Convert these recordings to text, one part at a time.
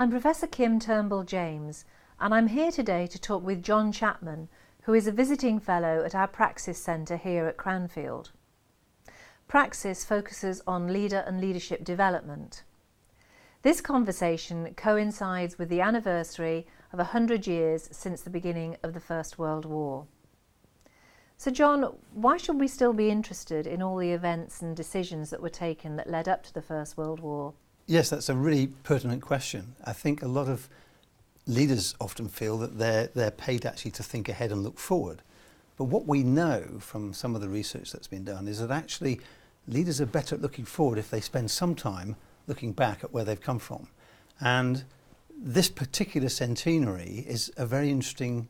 I'm Professor Kim Turnbull-James, and I'm here today to talk with John Chapman, who is a visiting fellow at our Praxis Centre here at Cranfield. Praxis focuses on leader and leadership development. This conversation coincides with the anniversary of 100 years since the beginning of the First World War. So John, why should we still be interested in all the events and decisions that were taken that led up to the First World War? Yes, that's a really pertinent question. I think a lot of leaders often feel that they're paid actually to think ahead and look forward. But what we know from some of the research that's been done is that actually leaders are better at looking forward if they spend some time looking back at where they've come from. And this particular centenary is a very interesting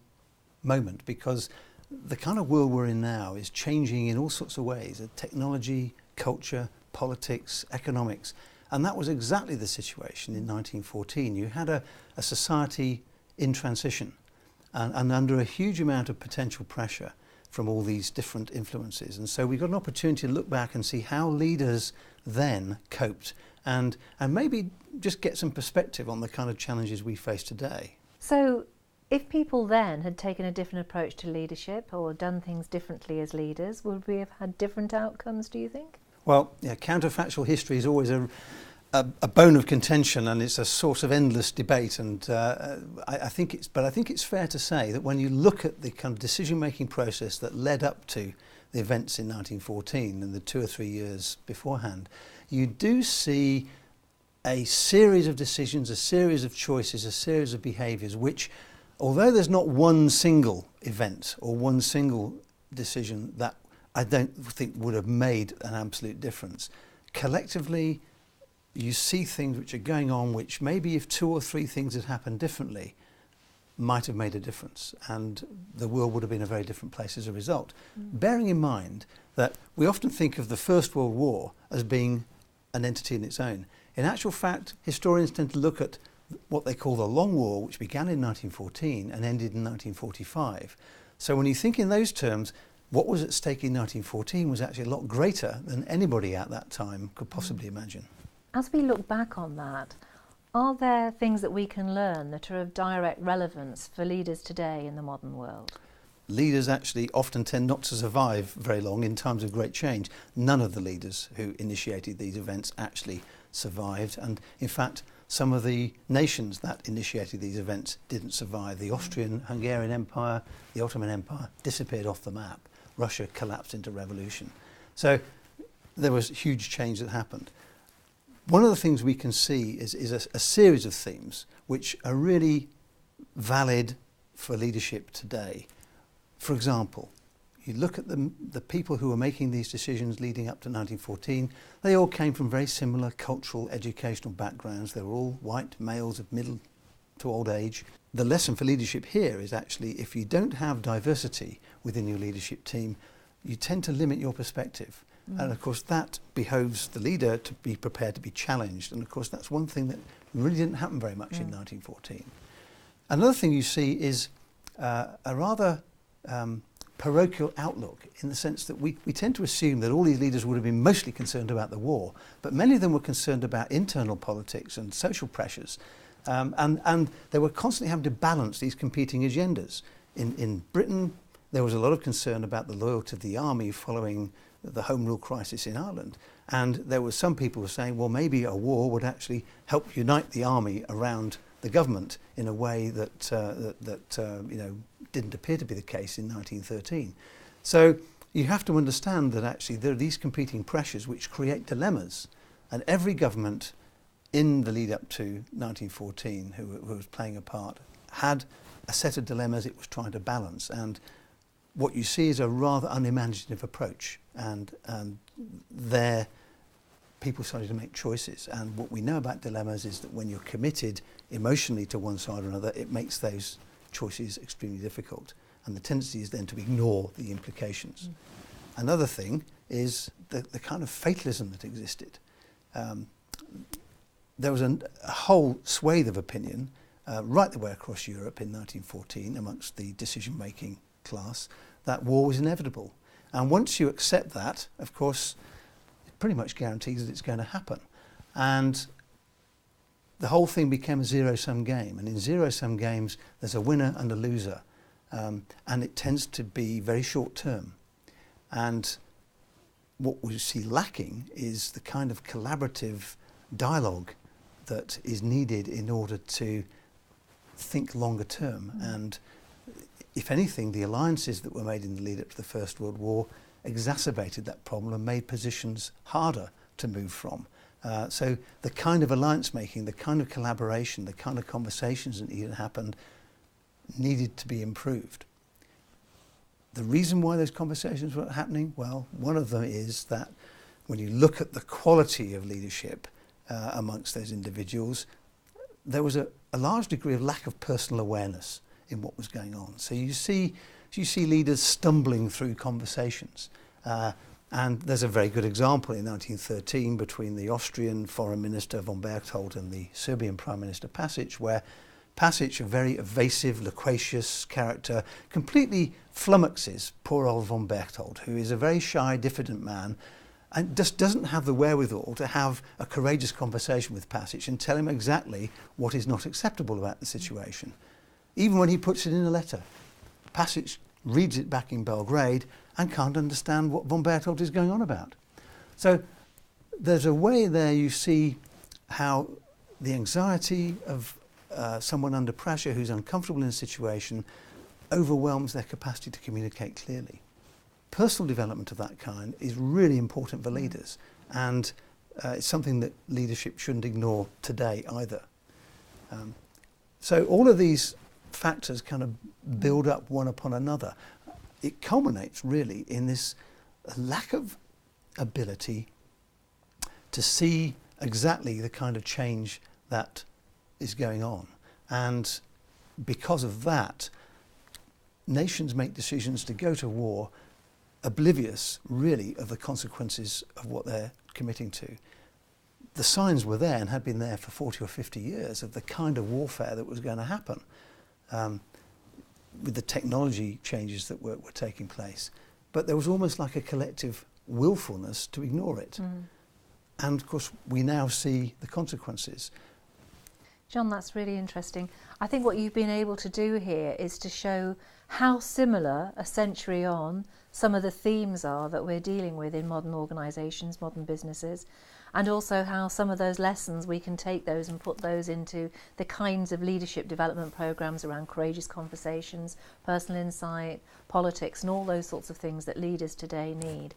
moment because the kind of world we're in now is changing in all sorts of ways, technology, culture, politics, economics. And that was exactly the situation in 1914. You had a society in transition and under a huge amount of potential pressure from all these different influences. And so we got an opportunity to look back and see how leaders then coped and maybe just get some perspective on the kind of challenges we face today. So if people then had taken a different approach to leadership or done things differently as leaders, would we have had different outcomes, do you think? Well, yeah, counterfactual history is always a bone of contention, and it's a source of endless debate. And I think it's fair to say that when you look at the kind of decision-making process that led up to the events in 1914 and the 2 or 3 years beforehand, you do see a series of decisions, a series of choices, a series of behaviours which, although there's not one single event or one single decision that I don't think would have made an absolute difference, collectively you see things which are going on which maybe if 2 or 3 things had happened differently might have made a difference, and the world would have been a very different place as a result. Bearing in mind that we often think of the First World War as being an entity in its own. In actual fact, historians tend to look at what they call the Long War, which began in 1914 and ended in 1945. So when you think in those terms, what was at stake in 1914 was actually a lot greater than anybody at that time could possibly imagine. As we look back on that, are there things that we can learn that are of direct relevance for leaders today in the modern world? Leaders actually often tend not to survive very long in times of great change. None of the leaders who initiated these events actually survived, and in fact some of the nations that initiated these events didn't survive. The Austrian-Hungarian Empire, the Ottoman Empire disappeared off the map. Russia collapsed into revolution. So there was huge change that happened. One of the things we can see is a series of themes which are really valid for leadership today. For example, you look at the people who were making these decisions leading up to 1914, they all came from very similar cultural, educational backgrounds. They were all white males of middle to old age. The lesson for leadership here is actually if you don't have diversity within your leadership team, you tend to limit your perspective. And of course that behoves the leader to be prepared to be challenged. And of course that's one thing that really didn't happen very much in 1914. Another thing you see is a rather parochial outlook, in the sense that we tend to assume that all these leaders would have been mostly concerned about the war, but many of them were concerned about internal politics and social pressures. And they were constantly having to balance these competing agendas. In Britain, there was a lot of concern about the loyalty of the army following the Home Rule crisis in Ireland. And there were some people who were saying, well, maybe a war would actually help unite the army around the government in a way that didn't appear to be the case in 1913. So you have to understand that actually there are these competing pressures which create dilemmas. And every government in the lead up to 1914 who was playing a part had a set of dilemmas it was trying to balance. And what you see is a rather unimaginative approach, and there people started to make choices. And what we know about dilemmas is that when you're committed emotionally to one side or another, it makes those choices extremely difficult, and the tendency is then to ignore the implications. Another thing is the kind of fatalism that existed. There was a whole swathe of opinion right the way across Europe in 1914 amongst the decision-making class that war was inevitable. And once you accept that, of course, it pretty much guarantees that it's going to happen. And the whole thing became a zero-sum game. And in zero-sum games, there's a winner and a loser. And it tends to be very short-term. And what we see lacking is the kind of collaborative dialogue that is needed in order to think longer term. And if anything, the alliances that were made in the lead up to the First World War exacerbated that problem and made positions harder to move from. So the kind of alliance making, the kind of collaboration, the kind of conversations that needed to happen needed to be improved. The reason why those conversations weren't happening, well, one of them is that when you look at the quality of leadership amongst those individuals, there was a large degree of lack of personal awareness in what was going on. So you see leaders stumbling through conversations. And there's a very good example in 1913 between the Austrian Foreign Minister von Berchtold and the Serbian Prime Minister Pasic, where Pasic, a very evasive, loquacious character, completely flummoxes poor old von Berchtold, who is a very shy, diffident man, and just doesn't have the wherewithal to have a courageous conversation with Pasic and tell him exactly what is not acceptable about the situation. Even when he puts it in a letter, Pasic reads it back in Belgrade and can't understand what von Berchtold is going on about. So there's a way there you see how the anxiety of someone under pressure who's uncomfortable in a situation overwhelms their capacity to communicate clearly. Personal development of that kind is really important for leaders, and it's something that leadership shouldn't ignore today either. So all of these factors kind of build up one upon another. It culminates really in this lack of ability to see exactly the kind of change that is going on. And because of that, nations make decisions to go to war oblivious really of the consequences of what they're committing to. The signs were there and had been there for 40 or 50 years of the kind of warfare that was going to happen with the technology changes that were taking place. But there was almost like a collective willfulness to ignore it. And of course we now see the consequences. John, that's really interesting. I think what you've been able to do here is to show how similar a century on some of the themes are that we're dealing with in modern organisations, modern businesses, and also how some of those lessons we can take those and put those into the kinds of leadership development programmes around courageous conversations, personal insight, politics, and all those sorts of things that leaders today need.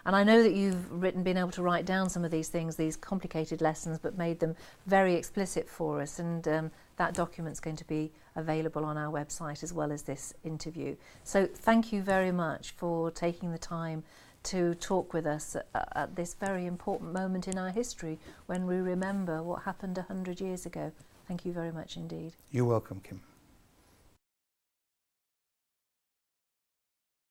And I know that you've been able to write down some of these things, these complicated lessons, but made them very explicit for us. And that document's going to be available on our website as well as this interview. So thank you very much for taking the time to talk with us at this very important moment in our history when we remember what happened 100 years ago. Thank you very much indeed. You're welcome, Kim.